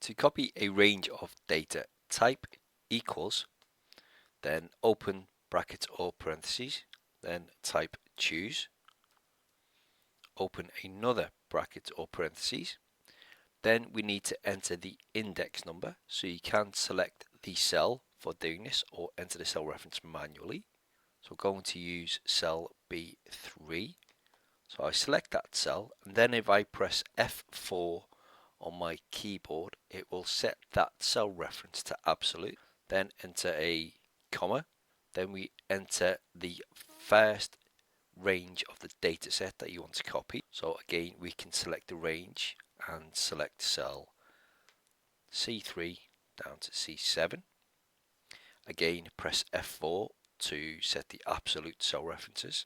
To copy a range of data, type equals, then open brackets or parentheses, then type choose, open another bracket or parentheses. Then we need to enter the index number, so you can select the cell for doing this or enter the cell reference manually. So we're going to use cell B3. So I select that cell, and then if I press F4 on my keyboard, it will set that cell reference to absolute. Then enter a comma. Then we enter the first range of the data set that you want to copy. So again, we can select the range and select cell C3 down to C7. Again, press F4 to set the absolute cell references.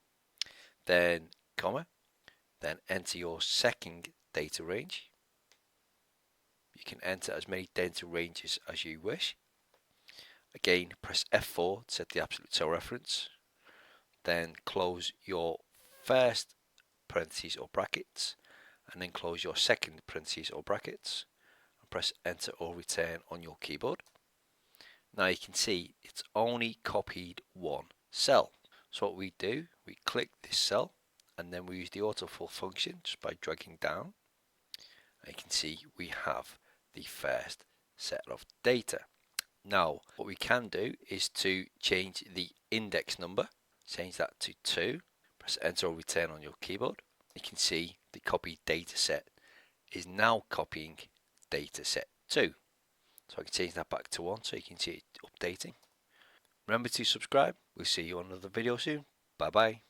Then comma. Then enter your second data range. You can enter as many data ranges as you wish. Again, press F4 to set the absolute cell reference. Then close your first parentheses or brackets, and then close your second parentheses or brackets, and press enter or return on your keyboard. Now you can see it's only copied one cell. So what we do, we click this cell, and then we use the autofill function just by dragging down. And you can see we have the first set of data. Now what we can do is to change the index number, change that to 2, press enter or return on your keyboard. You can see the copied data set is now copying data set 2. So I can change that back to 1 so you can see it updating. Remember to subscribe. We'll see you on another video soon. Bye bye.